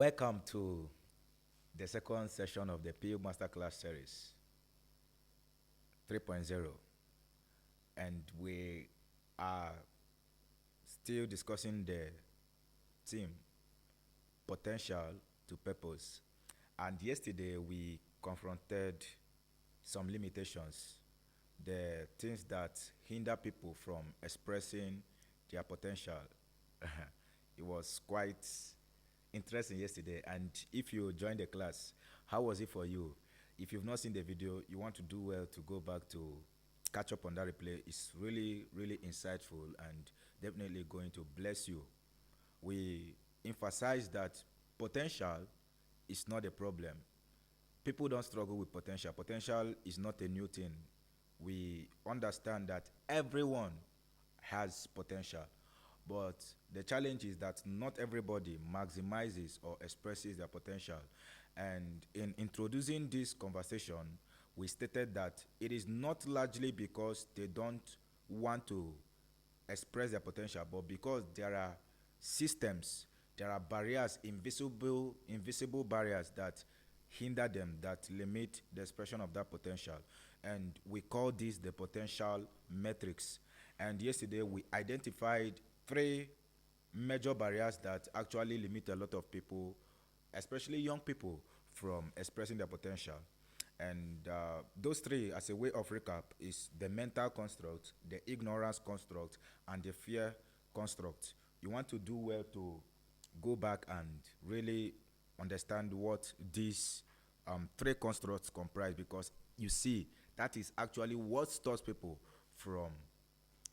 Welcome to the second session of the P.I.L Masterclass Series 3.0, and we are still discussing the theme potential to purpose. And yesterday we confronted some limitations, the things that hinder people from expressing their potential. It was quite interesting yesterday. And if you joined the class, how was it for you? If you've not seen the video, you want to do well to go back to catch up on that replay. It's really, really insightful and definitely going to bless you. We emphasize that potential is not a problem. People don't struggle with potential. Potential is not a new thing. We understand that everyone has potential. But the challenge is that not everybody maximizes or expresses their potential. And in introducing this conversation, we stated that it is not largely because they don't want to express their potential, but because there are systems, there are barriers, invisible barriers that hinder them, that limit the expression of that potential. And we call this the potential metrics. And yesterday we identified three major barriers that actually limit a lot of people, especially young people, from expressing their potential. And those three, as a way of recap, is the mental construct, the ignorance construct, and the fear construct. You want to do well to go back and really understand what these three constructs comprise, because you see, that is actually what stops people from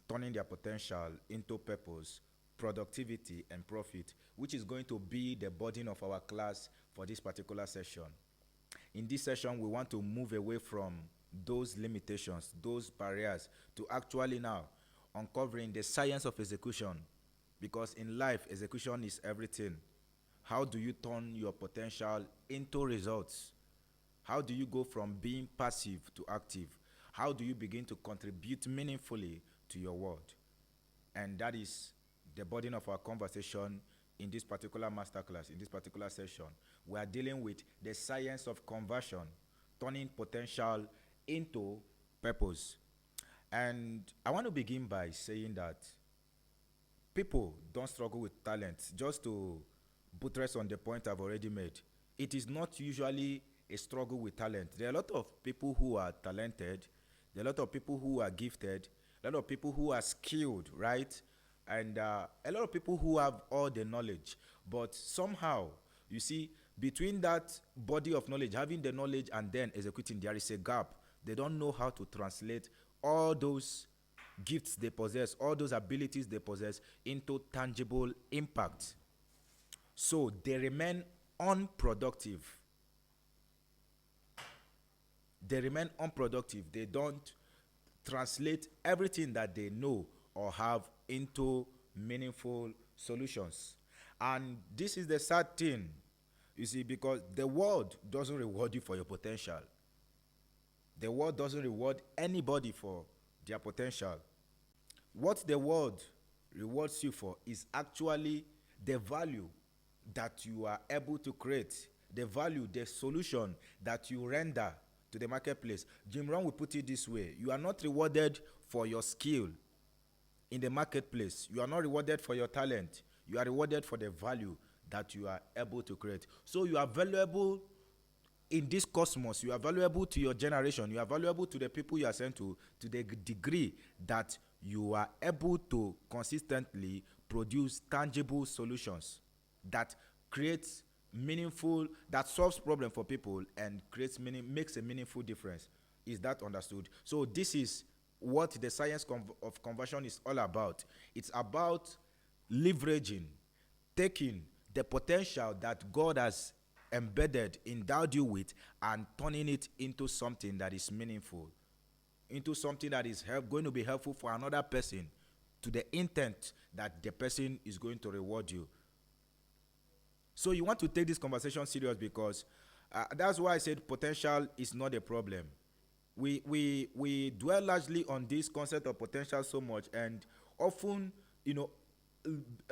turning their potential into purpose, productivity, and profit, which is going to be the burden of our class for this particular session. In this session, we want to move away from those limitations, those barriers, to actually now uncovering the science of execution. Because in life, execution is everything. How do you turn your potential into results? How do you go from being passive to active? How do you begin to contribute meaningfully to your world? And that is the burden of our conversation in this particular masterclass, in this particular session. We are dealing with the science of conversion, turning potential into purpose. And I want to begin by saying that people don't struggle with talent. Just to buttress on the point I've already made, it is not usually a struggle with talent. There are a lot of people who are talented, there are a lot of people who are gifted, a lot of people who are skilled, right? And a lot of people who have all the knowledge. But somehow, you see, between that body of knowledge, having the knowledge and then executing, there is a gap. They don't know how to translate all those gifts they possess, all those abilities they possess, into tangible impact. So they remain unproductive. They remain unproductive. They don't translate everything that they know or have into meaningful solutions. And this is the sad thing, you see, because the world doesn't reward you for your potential. The world doesn't reward anybody for their potential. What the world rewards you for is actually the value that you are able to create, the value, the solution that you render to the marketplace. Jim Rohn will put it this way: you are not rewarded for your skill in the marketplace. You are not rewarded for your talent. You are rewarded for the value that you are able to create. So you are valuable in this cosmos. You are valuable to your generation. You are valuable to the people you are sent to the degree that you are able to consistently produce tangible solutions that creates meaningful, that solves problem for people and creates makes a meaningful difference. Is that understood? So this is what the science of conversion is all about. It's about leveraging, taking the potential that God has embedded, endowed you with, and turning it into something that is meaningful, into something that is going to be helpful for another person, to the intent that the person is going to reward you. So you want to take this conversation serious, because that's why I said potential is not a problem. We dwell largely on this concept of potential so much, and often,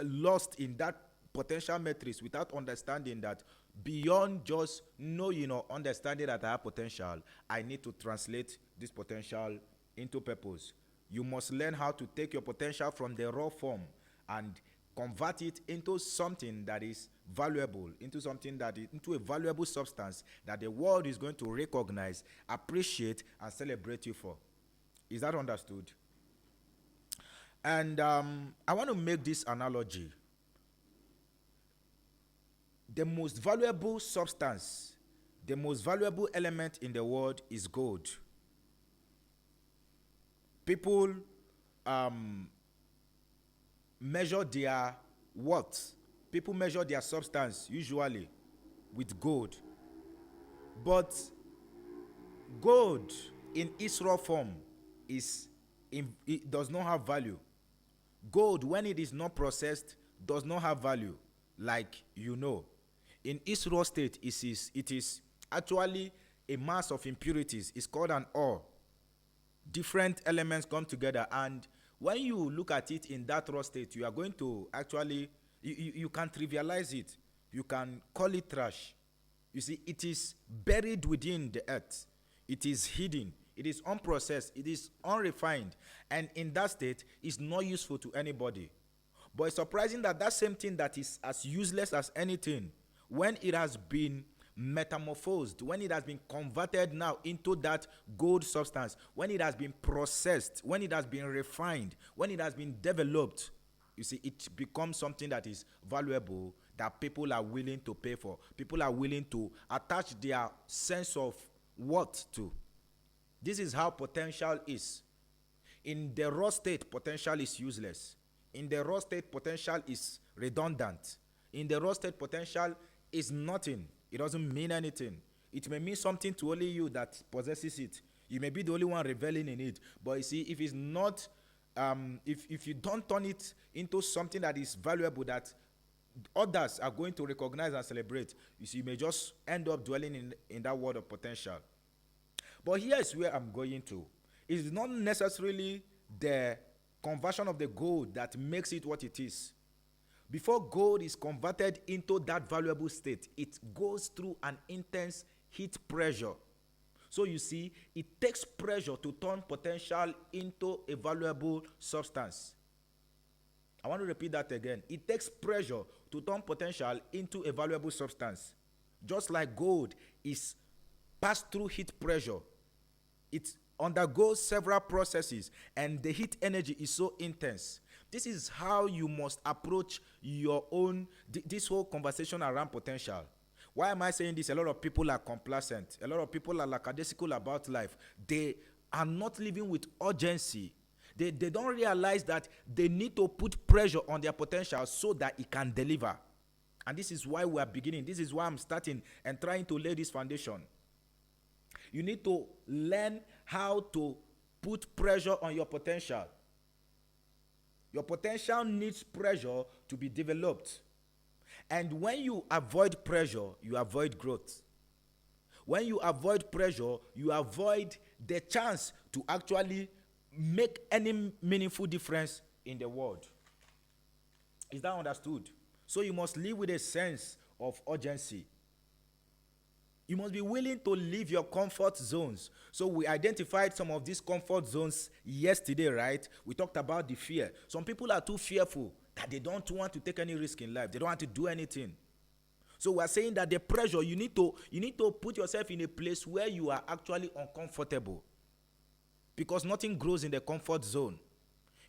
lost in that potential metrics without understanding that beyond just knowing or understanding that I have potential, I need to translate this potential into purpose. You must learn how to take your potential from the raw form and convert it into something that is valuable, into something that is into a valuable substance that the world is going to recognize, appreciate, and celebrate you for. Is that understood? And I want to make this analogy. The most valuable substance, the most valuable element in the world is gold. People measure their worth. People measure their substance usually with gold. But gold in its raw form it does not have value. Gold, when it is not processed, does not have value, like you know. In its raw state, it is actually a mass of impurities. It's called an ore. Different elements come together, and when you look at it in that raw state, you are going to actually, you can trivialize it. You can call it trash. You see, it is buried within the earth. It is hidden. It is unprocessed. It is unrefined. And in that state, it's not useful to anybody. But it's surprising that that same thing that is as useless as anything, when it has been metamorphosed, when it has been converted now into that gold substance, when it has been processed, when it has been refined, when it has been developed, you see, it becomes something that is valuable, that people are willing to pay for. People are willing to attach their sense of worth to. This is how potential is. In the raw state, potential is useless. In the raw state, potential is redundant. In the raw state, potential is nothing. It doesn't mean anything. It may mean something to only you that possesses it. You may be the only one reveling in it. But you see, if it's not, if you don't turn it into something that is valuable, that others are going to recognize and celebrate, you see, you may just end up dwelling in that world of potential. But here is where I'm going to. It's not necessarily the conversion of the gold that makes it what it is. Before gold is converted into that valuable state, it goes through an intense heat pressure. So you see, it takes pressure to turn potential into a valuable substance. I want to repeat that again. It takes pressure to turn potential into a valuable substance. Just like gold is passed through heat pressure, it undergoes several processes, and the heat energy is so intense. This is how you must approach your own, this whole conversation around potential. Why am I saying this? A lot of people are complacent. A lot of people are lackadaisical about life. They are not living with urgency. They don't realize that they need to put pressure on their potential so that it can deliver. And this is why we are beginning. This is why I'm starting and trying to lay this foundation. You need to learn how to put pressure on your potential. Your potential needs pressure to be developed. And when you avoid pressure, you avoid growth. When you avoid pressure, you avoid the chance to actually make any meaningful difference in the world. Is that understood? So you must live with a sense of urgency. You must be willing to leave your comfort zones. So we identified some of these comfort zones yesterday, right? We talked about the fear. Some people are too fearful that they don't want to take any risk in life. They don't want to do anything. So we're saying that the pressure, you need to put yourself in a place where you are actually uncomfortable. Because nothing grows in the comfort zone.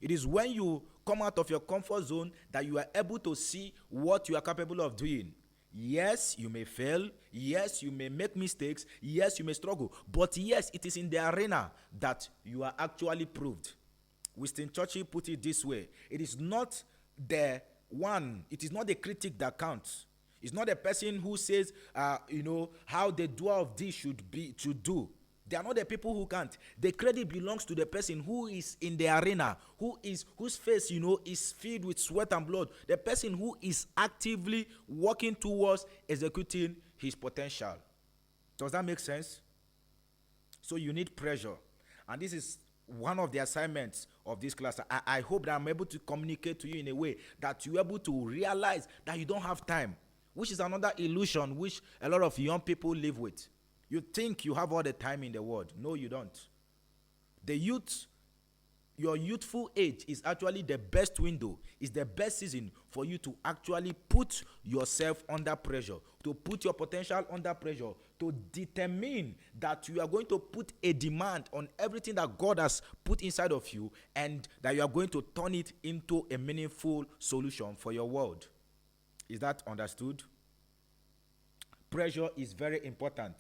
It is when you come out of your comfort zone that you are able to see what you are capable of doing. Yes, you may fail. Yes, you may make mistakes. Yes, you may struggle. But yes, it is in the arena that you are actually proved. Winston Churchill put it this way. It is not the critic that counts. It's not the person who says, how the doer of this should do. They are not the people who can't. The credit belongs to the person who is in the arena, whose face, is filled with sweat and blood. The person who is actively working towards executing his potential. Does that make sense? So you need pressure. And this is one of the assignments of this class, I hope that I'm able to communicate to you in a way that you're able to realize that you don't have time, which is another illusion which a lot of young people live with. You think you have all the time in the world. No, you don't. The youth, your youthful age is actually the best window, is the best season for you to actually put yourself under pressure, to put your potential under pressure, to determine that you are going to put a demand on everything that God has put inside of you, and that you are going to turn it into a meaningful solution for your world. Is that understood? Pressure is very important.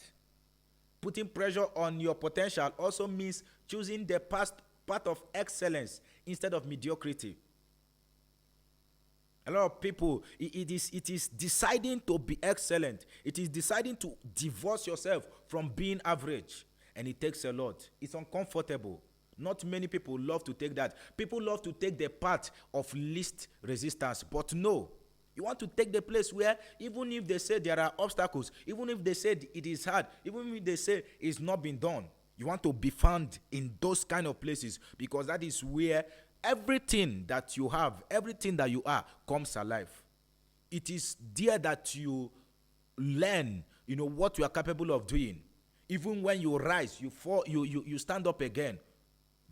Putting pressure on your potential also means choosing the path of excellence instead of mediocrity. A lot of people, it is deciding to be excellent. It is deciding to divorce yourself from being average. And it takes a lot. It's uncomfortable. Not many people love to take that. People love to take the path of least resistance. But no, you want to take the place where even if they say there are obstacles, even if they say it is hard, even if they say it's not been done, you want to be found in those kind of places, because that is where everything that you have, everything that you are, comes alive. It is there that you learn, what you are capable of doing. Even when you rise, you fall, you stand up again.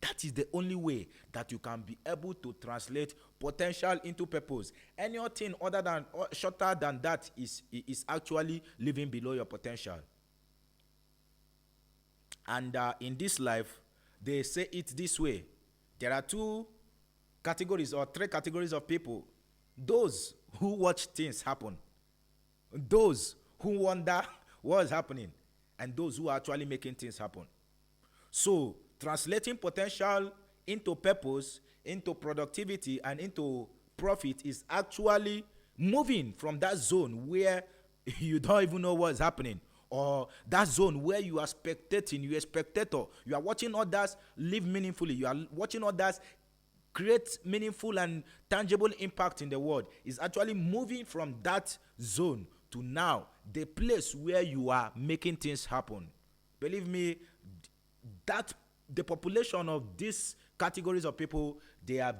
That is the only way that you can be able to translate potential into purpose. Anything other than shorter than that is actually living below your potential. And in this life, they say it this way. There are two categories or three categories of people. Those who watch things happen, those who wonder what is happening, and those who are actually making things happen. So, translating potential into purpose, into productivity, and into profit is actually moving from that zone where you don't even know what's happening, or that zone where you are spectating, you're a spectator. You are watching others live meaningfully. You are watching others create meaningful and tangible impact in the world. Is actually moving from that zone to now the place where you are making things happen. Believe me, that the population of these categories of people, they are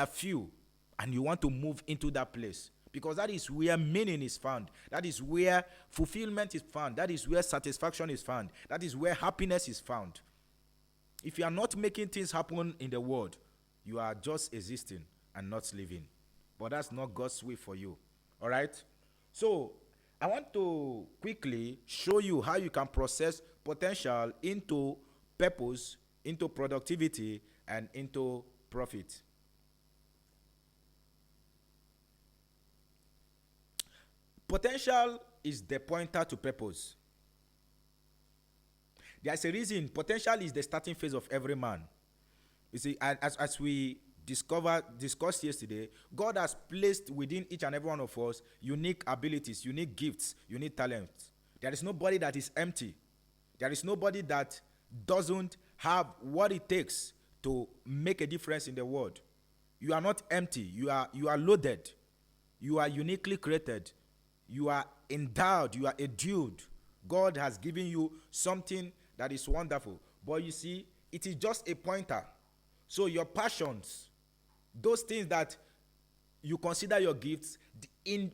few, and you want to move into that place, because that is where meaning is found. That is where fulfillment is found. That is where satisfaction is found. That is where happiness is found. If you are not making things happen in the world, you are just existing and not living. But that's not God's way for you. All right? So, I want to quickly show you how you can process potential into purpose, into productivity, and into profit. Potential is the pointer to purpose. There's a reason potential is the starting phase of every man. You see, as we discussed yesterday, God has placed within each and every one of us unique abilities, unique gifts, unique talents. There is nobody that is empty. There is nobody that doesn't have what it takes to make a difference in the world. You are not empty. You are loaded. You are uniquely created. You are endowed. You are endued. God has given you something that is wonderful. But you see, it is just a pointer. So your passions, those things that you consider your gifts,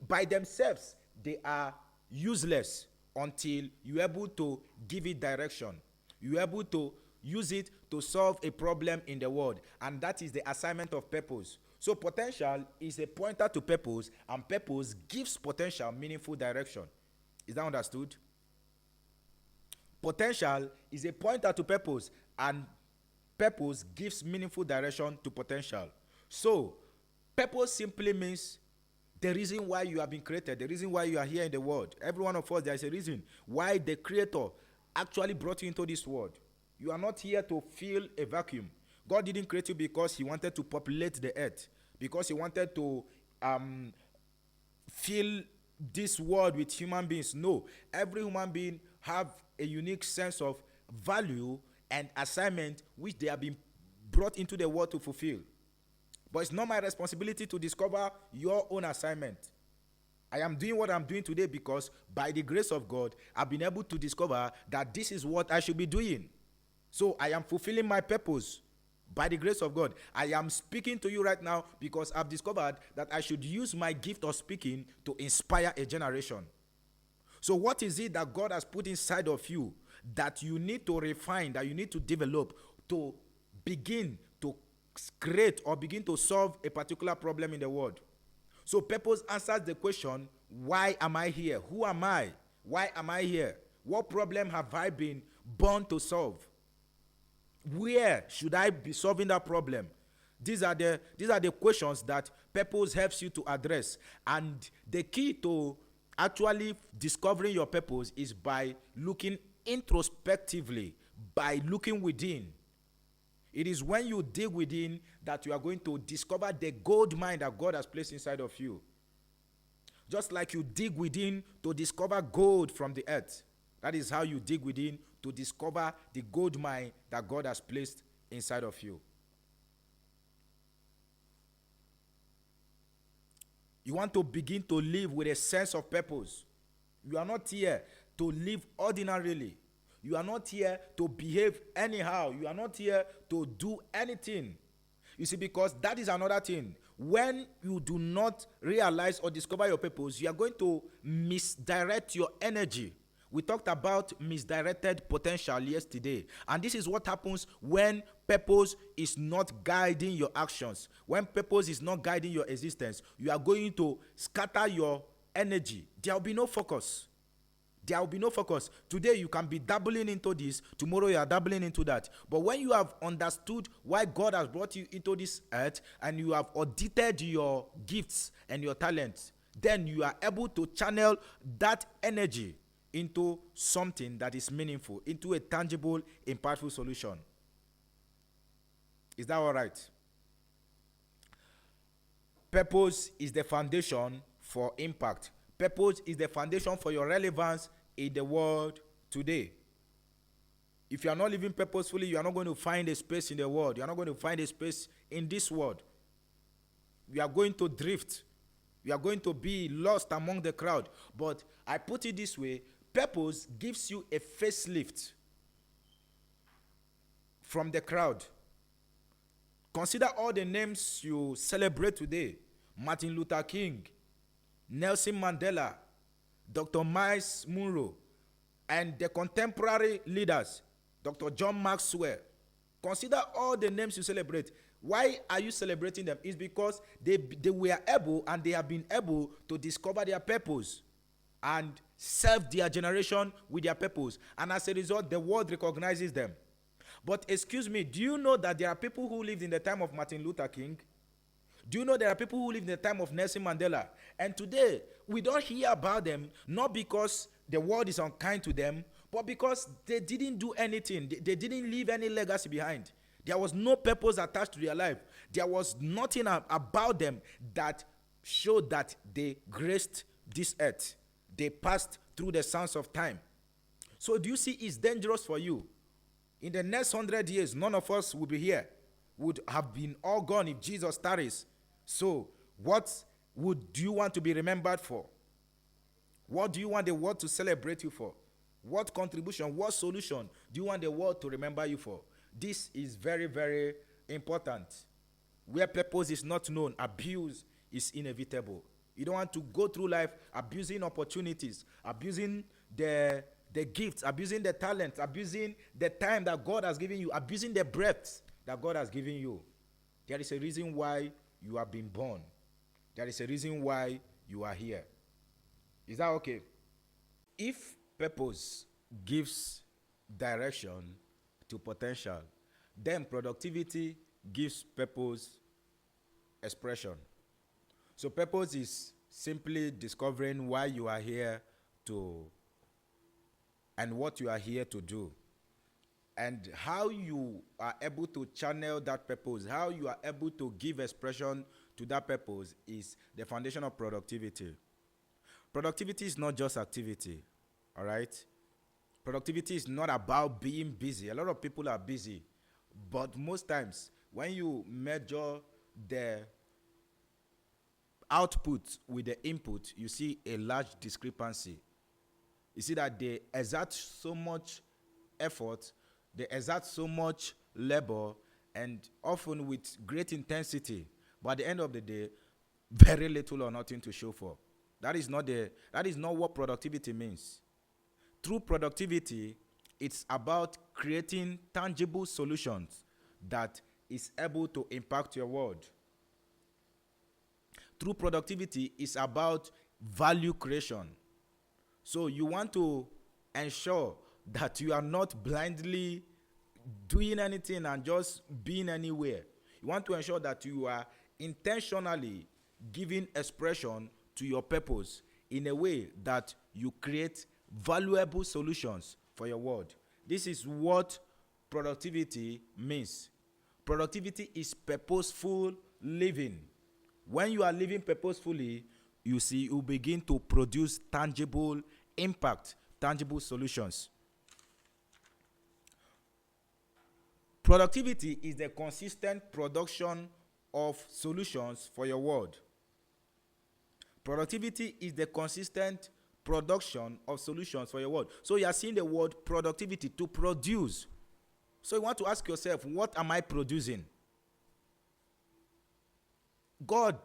by themselves, they are useless until you're able to give it direction. You're able to use it to solve a problem in the world. And that is the assignment of purpose. So potential is a pointer to purpose, and purpose gives potential meaningful direction. Is that understood? Potential is a pointer to purpose, and purpose gives meaningful direction to potential. So, purpose simply means the reason why you have been created, the reason why you are here in the world. Every one of us, there is a reason why the Creator actually brought you into this world. You are not here to fill a vacuum. God didn't create you because He wanted to populate the earth, because He wanted to fill this world with human beings. No, every human being have a unique sense of value and assignment which they have been brought into the world to fulfill. But it's not my responsibility to discover your own assignment. I am doing what I'm doing today because by the grace of God, I've been able to discover that this is what I should be doing. So I am fulfilling my purpose by the grace of God. I am speaking to you right now because I've discovered that I should use my gift of speaking to inspire a generation. So what is it that God has put inside of you that you need to refine, that you need to develop to begin to create or begin to solve a particular problem in the world? So purpose answers the question, why am I here? Who am I? Why am I here? What problem have I been born to solve? Where should I be solving that problem? These are the questions that purpose helps you to address. And the key to actually discovering your purpose is by looking introspectively, by looking within. It is when you dig within that you are going to discover the gold mine that God has placed inside of you. Just like you dig within to discover gold from the earth. That is how you dig within to discover the gold mine that God has placed inside of you. You want to begin to live with a sense of purpose. You are not here to live ordinarily. You are not here to behave anyhow. You are not here to do anything. You see, because that is another thing. When you do not realize or discover your purpose, you are going to misdirect your energy. We talked about misdirected potential yesterday. And this is what happens when purpose is not guiding your actions. When purpose is not guiding your existence, you are going to scatter your energy. There will be no focus. There will be no focus. Today you can be dabbling into this. Tomorrow you are dabbling into that. But when you have understood why God has brought you into this earth and you have audited your gifts and your talents, then you are able to channel that energy into something that is meaningful, into a tangible, impactful solution. Is that all right? Purpose is the foundation for impact. Purpose is the foundation for your relevance in the world today. If you are not living purposefully, you are not going to find a space in the world. You are not going to find a space in this world. You are going to drift. You are going to be lost among the crowd. But I put it this way, purpose gives you a facelift from the crowd. Consider all the names you celebrate today. Martin Luther King, Nelson Mandela, Dr. Miles Monroe, and the contemporary leaders, Dr. John Maxwell. Consider all the names you celebrate. Why are you celebrating them? It's because they were able and they have been able to discover their purpose and serve their generation with their purpose. And as a result, the world recognizes them. But excuse me, do you know that there are people who lived in the time of Martin Luther King? Do you know there are people who lived in the time of Nelson Mandela? And today, we don't hear about them, not because the world is unkind to them, but because they didn't do anything. They didn't leave any legacy behind. There was no purpose attached to their life. There was nothing about them that showed that they graced this earth. They passed through the sands of time. So do you see it's dangerous for you? In the next 100 years, none of us will be here. Would have been all gone if Jesus tarries. So what do you want to be remembered for? What do you want the world to celebrate you for? What contribution, what solution do you want the world to remember you for? This is very, very important. Where purpose is not known, abuse is inevitable. You don't want to go through life abusing opportunities, abusing the gifts, abusing the talents, abusing the time that God has given you, abusing the breath that God has given you. There is a reason why you have been born. There is a reason why you are here. Is that okay? If purpose gives direction to potential, then productivity gives purpose expression. So purpose is simply discovering why you are here to and what you are here to do. And how you are able to channel that purpose, how you are able to give expression to that purpose is the foundation of productivity. Productivity is not just activity, all right? Productivity is not about being busy. A lot of people are busy, but most times when you measure the output with the input, you see a large discrepancy. You see that they exert so much effort They exert so much labor and often with great intensity, but at the end of the day, very little or nothing to show for. That is not what productivity means. True productivity, it's about creating tangible solutions that is able to impact your world. True productivity is about value creation. So you want to ensure that you are not blindly doing anything and just being anywhere. You want to ensure that you are intentionally giving expression to your purpose in a way that you create valuable solutions for your world. This is what productivity means. Productivity is purposeful living. When you are living purposefully, you begin to produce tangible impact, tangible solutions. Productivity is the consistent production of solutions for your world. Productivity is the consistent production of solutions for your world. So you are seeing the word productivity, to produce. So you want to ask yourself, what am I producing? God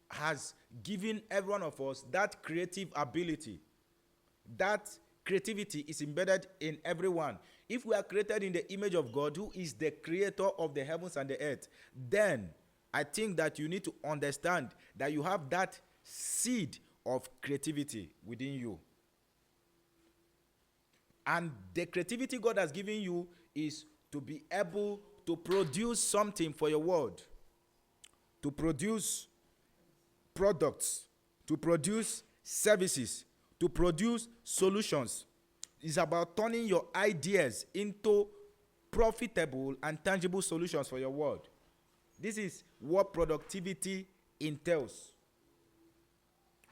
has given every one of us that creative ability. That creativity is embedded in everyone. If we are created in the image of God, who is the creator of the heavens and the earth, then I think that you need to understand that you have that seed of creativity within you. And the creativity God has given you is to be able to produce something for your world, to produce products, to produce services, to produce solutions. It's about turning your ideas into profitable and tangible solutions for your world. This is what productivity entails.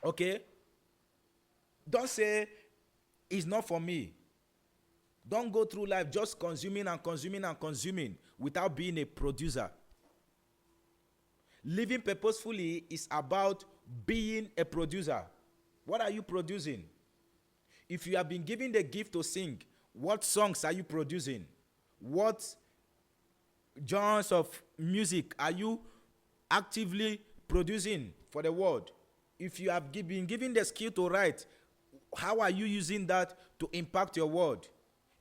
Okay? Don't say, it's not for me. Don't go through life just consuming and consuming and consuming without being a producer. Living purposefully is about being a producer. What are you producing? If you have been given the gift to sing, what songs are you producing? What genres of music are you actively producing for the world? If you have been given the skill to write, how are you using that to impact your world?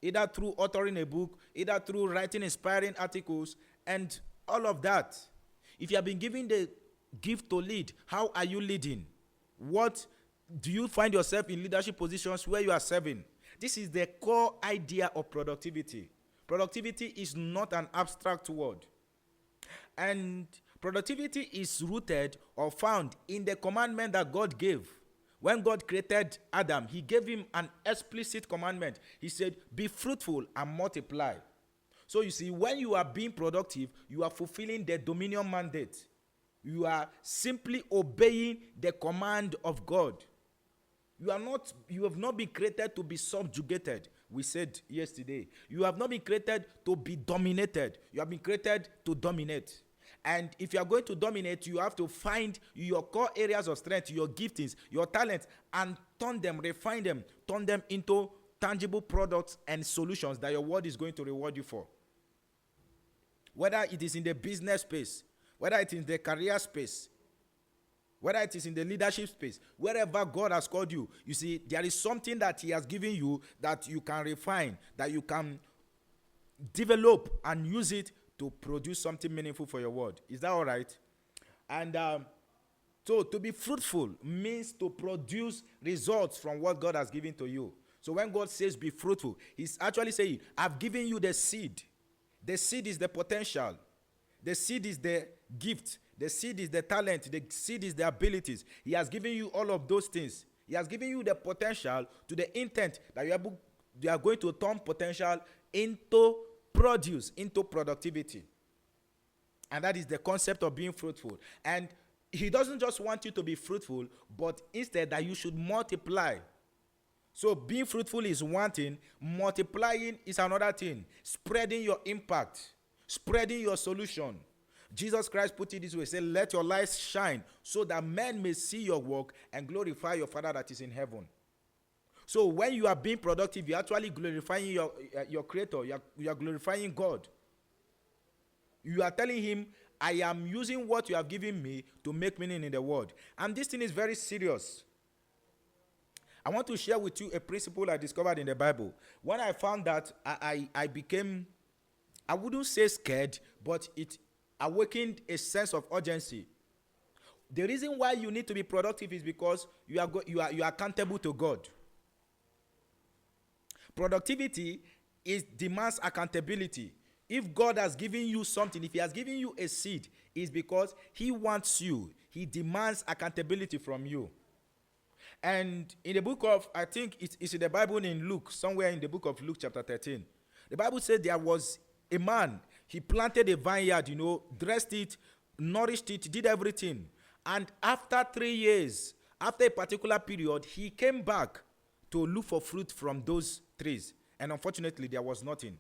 Either through authoring a book, either through writing inspiring articles, and all of that. If you have been given the gift to lead, how are you leading? What do you find yourself in leadership positions where you are serving? This is the core idea of productivity. Productivity is not an abstract word. And productivity is rooted or found in the commandment that God gave. When God created Adam, he gave him an explicit commandment. He said, be fruitful and multiply. So you see, when you are being productive, you are fulfilling the dominion mandate. You are simply obeying the command of God. You have not been created to be subjugated. We said yesterday. You have not been created to be dominated. You have been created to dominate. And if you are going to dominate, you have to find your core areas of strength, your giftings, your talents, and turn them, refine them, turn them into tangible products and solutions that your world is going to reward you for. Whether it is in the business space, whether it is in the career space, whether it is in the leadership space, wherever God has called you, you see, there is something that he has given you that you can refine, that you can develop and use it to produce something meaningful for your world. Is that all right? And so to be fruitful means to produce results from what God has given to you. So when God says be fruitful, he's actually saying, I've given you the seed. The seed is the potential. The seed is the gift. The seed is the talent. The seed is the abilities. He has given you all of those things. He has given you the potential to the intent that you are going to turn potential into produce, into productivity. And that is the concept of being fruitful. And he doesn't just want you to be fruitful, but instead that you should multiply. So being fruitful is one thing, multiplying is another thing. Spreading your impact, spreading your solution. Jesus Christ put it this way, he said, let your light shine so that men may see your work and glorify your Father that is in heaven. So when you are being productive, you're actually glorifying your creator. You are glorifying God. You are telling him, I am using what you have given me to make meaning in the world. And this thing is very serious. I want to share with you a principle I discovered in the Bible. When I found that, I became, I wouldn't say scared, but it awakened a sense of urgency. The reason why you need to be productive is because you are accountable to God. Productivity demands accountability. If God has given you something, if he has given you a seed, it's because he wants you. He demands accountability from you. And in the book of, I think it's in the Bible in Luke, somewhere in the book of Luke chapter 13, the Bible said there was a man, he planted a vineyard, dressed it, nourished it, did everything. And after 3 years, after a particular period, he came back to look for fruit from those trees. And unfortunately, there was nothing.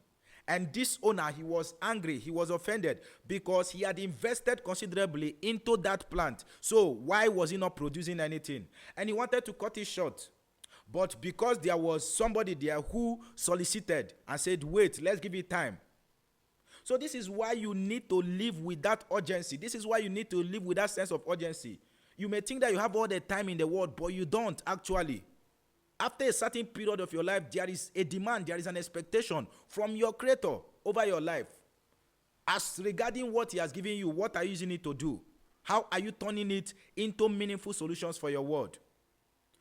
And this owner, he was angry, he was offended because he had invested considerably into that plant. So why was he not producing anything? And he wanted to cut it short. But because there was somebody there who solicited and said, wait, let's give it time. So this is why you need to live with that urgency. This is why you need to live with that sense of urgency. You may think that you have all the time in the world, but you don't actually. After a certain period of your life, there is a demand, there is an expectation from your creator over your life. As regarding what he has given you, what are you using it to do? How are you turning it into meaningful solutions for your world?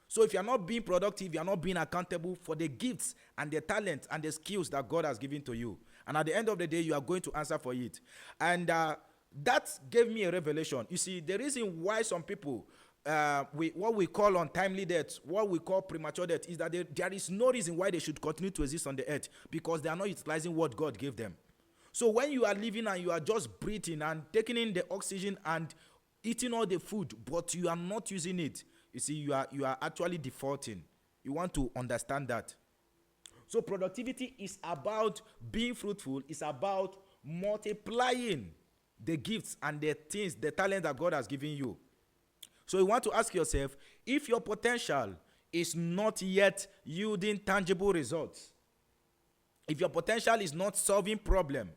So if you are not being productive, you are not being accountable for the gifts and the talents and the skills that God has given to you. And at the end of the day, you are going to answer for it. And that gave me a revelation. You see, the reason why some people, what we call untimely death, what we call premature death, is that there is no reason why they should continue to exist on the earth, because they are not utilizing what God gave them. So when you are living and you are just breathing and taking in the oxygen and eating all the food, but you are not using it, you see, you are actually defaulting. You want to understand that. So productivity is about being fruitful. It's about multiplying the gifts and the things, the talent that God has given you. So you want to ask yourself, if your potential is not yet yielding tangible results, if your potential is not solving problem,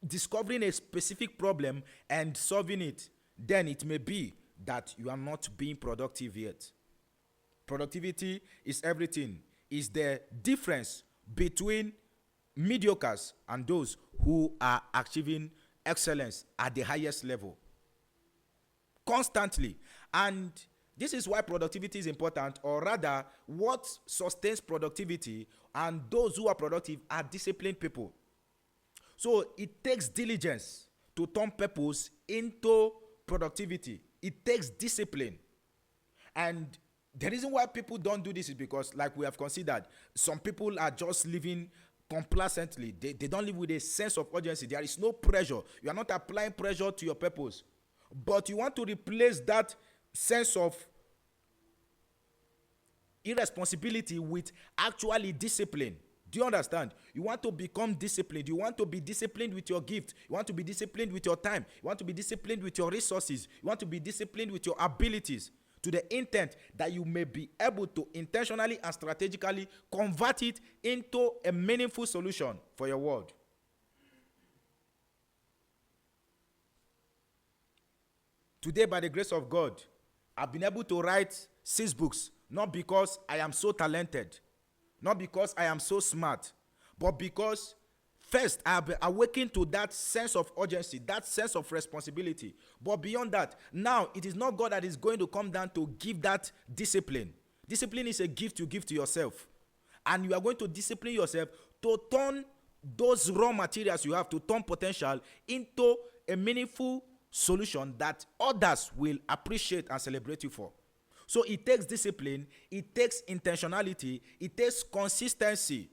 discovering a specific problem and solving it, then it may be that you are not being productive yet. Productivity is everything. Is the difference between mediocres and those who are achieving excellence at the highest level constantly. And this is why productivity is important, or rather what sustains productivity and those who are productive are disciplined people. So it takes diligence to turn purpose into productivity. It takes discipline. And the reason why people don't do this is because, like we have considered, some people are just living complacently. They don't live with a sense of urgency. There is no pressure. You are not applying pressure to your purpose. But you want to replace that sense of irresponsibility with actually discipline. Do you understand? You want to become disciplined. You want to be disciplined with your gift. You want to be disciplined with your time. You want to be disciplined with your resources. You want to be disciplined with your abilities, to the intent that you may be able to intentionally and strategically convert it into a meaningful solution for your world. Today, by the grace of God, I've been able to write 6 books, not because I am so talented, not because I am so smart, but because first I have awakened to that sense of urgency, that sense of responsibility. But beyond that, now it is not God that is going to come down to give that discipline. Discipline is a gift you give to yourself. And you are going to discipline yourself to turn those raw materials you have, to turn potential into a meaningful solution that others will appreciate and celebrate you for. So it takes discipline, it takes intentionality, it takes consistency.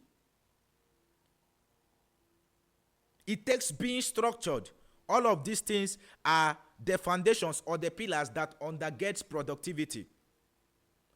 It takes being structured. All of these things are the foundations or the pillars that undergirds productivity.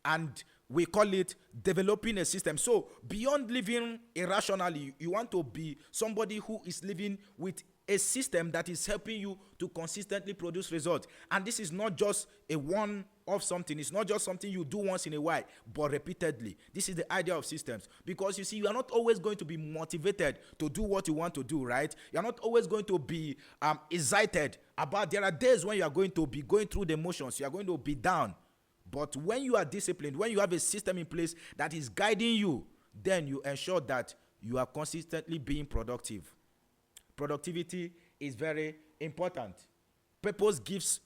And we call it developing a system. So beyond living irrationally, you want to be somebody who is living with a system that is helping you to consistently produce results. And this is not just a one-off something. It's not just something you do once in a while, but repeatedly. This is the idea of systems. Because you see, you are not always going to be motivated to do what you want to do, right? You are not always going to be excited about. There are days when you are going to be going through the motions. You are going to be down. But when you are disciplined, when you have a system in place that is guiding you, then you ensure that you are consistently being productive. Productivity is very important. Purpose gives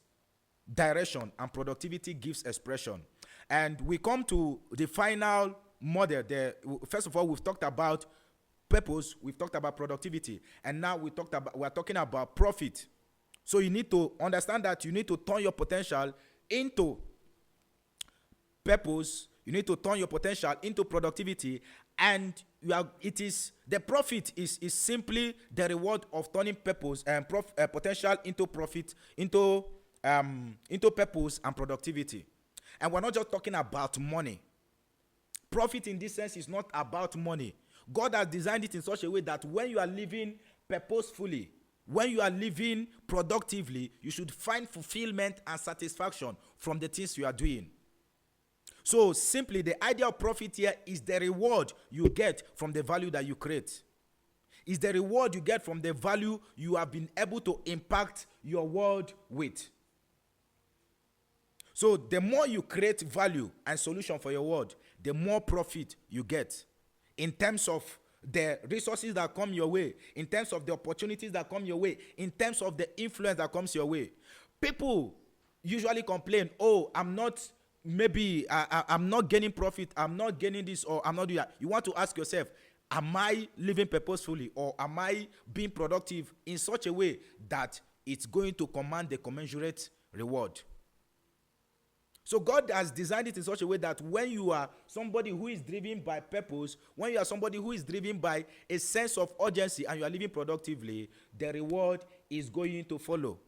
direction and productivity gives expression. And we come to the final model there. First of all, we've talked about purpose, we've talked about productivity, and now we're talking about profit. So you need to understand that you need to turn your potential into purpose, you need to turn your potential into productivity, and the profit is simply the reward of turning purpose and potential into profit, into purpose and productivity. And we're not just talking about money. Profit in this sense is not about money. God has designed it in such a way that when you are living purposefully, when you are living productively, you should find fulfillment and satisfaction from the things you are doing. So simply, the idea of profit here is the reward you get from the value that you create. Is the reward you get from the value you have been able to impact your world with. So the more you create value and solution for your world, the more profit you get. In terms of the resources that come your way, in terms of the opportunities that come your way, in terms of the influence that comes your way. People usually complain, I'm not gaining profit, I'm not gaining this, or I'm not doing that. You want to ask yourself, am I living purposefully, or am I being productive in such a way that it's going to command the commensurate reward? So God has designed it in such a way that when you are somebody who is driven by purpose, when you are somebody who is driven by a sense of urgency and you are living productively, the reward is going to follow.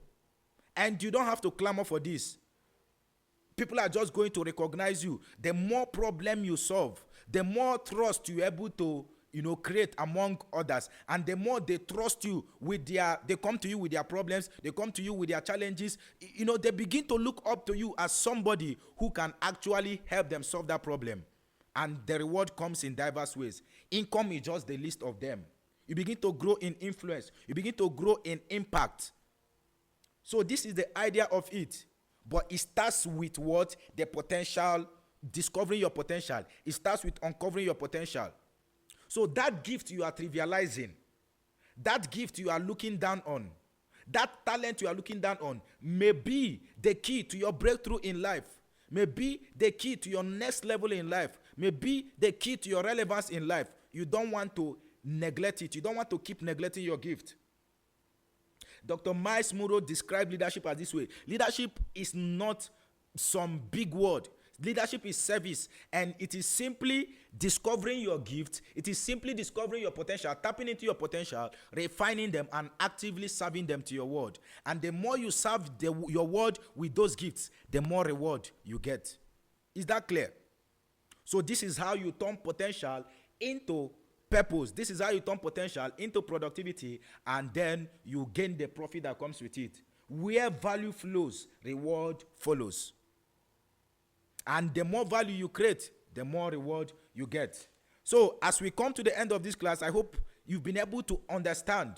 And you don't have to clamor for this. People are just going to recognize you. The more problem you solve, the more trust you're able to, create among others. And the more they trust you they come to you with their problems, they come to you with their challenges. They begin to look up to you as somebody who can actually help them solve that problem. And the reward comes in diverse ways. Income is just the least of them. You begin to grow in influence. You begin to grow in impact. So this is the idea of it. But it starts with what? The potential, discovering your potential. It starts with uncovering your potential. So that gift you are trivializing, that gift you are looking down on, that talent you are looking down on may be the key to your breakthrough in life, may be the key to your next level in life, may be the key to your relevance in life. You don't want to neglect it. You don't want to keep neglecting your gift. Dr. Miles Munroe described leadership as this way. Leadership is not some big word. Leadership is service, and it is simply discovering your gift. It is simply discovering your potential, tapping into your potential, refining them, and actively serving them to your world. And the more you serve your world with those gifts, the more reward you get. Is that clear? So this is how you turn potential into purpose. This is how you turn potential into productivity, and then you gain the profit that comes with it. Where value flows, reward follows. And the more value you create, the more reward you get. So as we come to the end of this class, I hope you've been able to understand.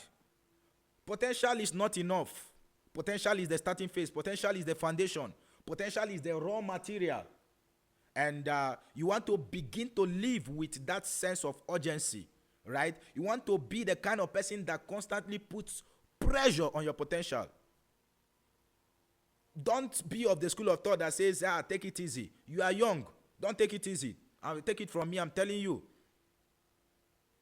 Potential is not enough. Potential is the starting phase. Potential is the foundation. Potential is the raw material. And you want to begin to live with that sense of urgency, right? You want to be the kind of person that constantly puts pressure on your potential. Don't be of the school of thought that says, take it easy. You are young. Don't take it easy. Take it from me, I'm telling you.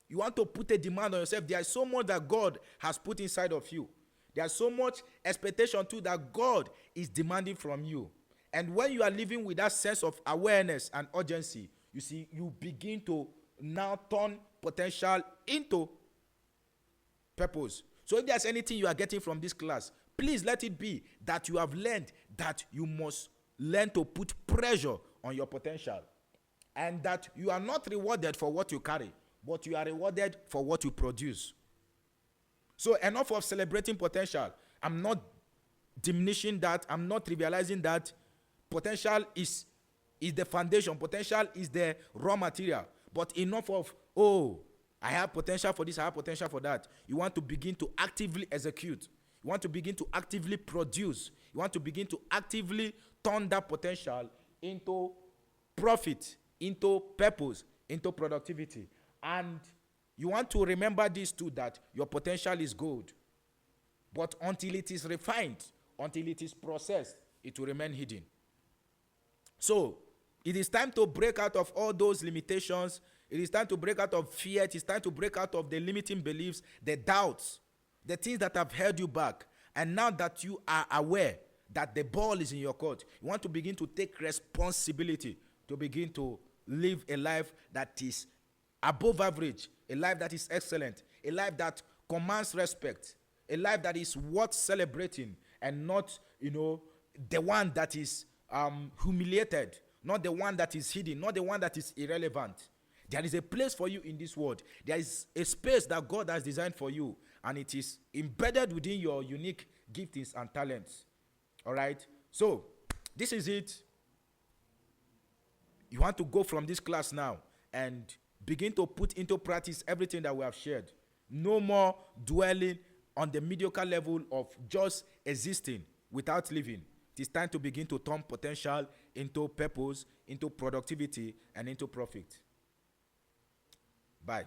You want to put a demand on yourself. There is so much that God has put inside of you. There is so much expectation too that God is demanding from you. And when you are living with that sense of awareness and urgency, you see, you begin to now turn potential into purpose. So if there's anything you are getting from this class, please let it be that you have learned that you must learn to put pressure on your potential. And that you are not rewarded for what you carry, but you are rewarded for what you produce. So enough of celebrating potential. I'm not diminishing that. I'm not trivializing that. Potential is the foundation. Potential is the raw material. But enough of, oh, I have potential for this, I have potential for that. You want to begin to actively execute. You want to begin to actively produce. You want to begin to actively turn that potential into profit, into purpose, into productivity. And you want to remember this too, that your potential is gold. But until it is refined, until it is processed, it will remain hidden. So, it is time to break out of all those limitations. It is time to break out of fear. It is time to break out of the limiting beliefs, the doubts, the things that have held you back. And now that you are aware that the ball is in your court, you want to begin to take responsibility to begin to live a life that is above average, a life that is excellent, a life that commands respect, a life that is worth celebrating, and not, the one that is humiliated, not the one that is hidden, not the one that is irrelevant. There is a place for you in this world. There is a space that God has designed for you, and it is embedded within your unique giftings and talents. All right? So, this is it. You want to go from this class now and begin to put into practice everything that we have shared. No more dwelling on the mediocre level of just existing without living. It is time to begin to turn potential into purpose, into productivity, and into profit. Bye.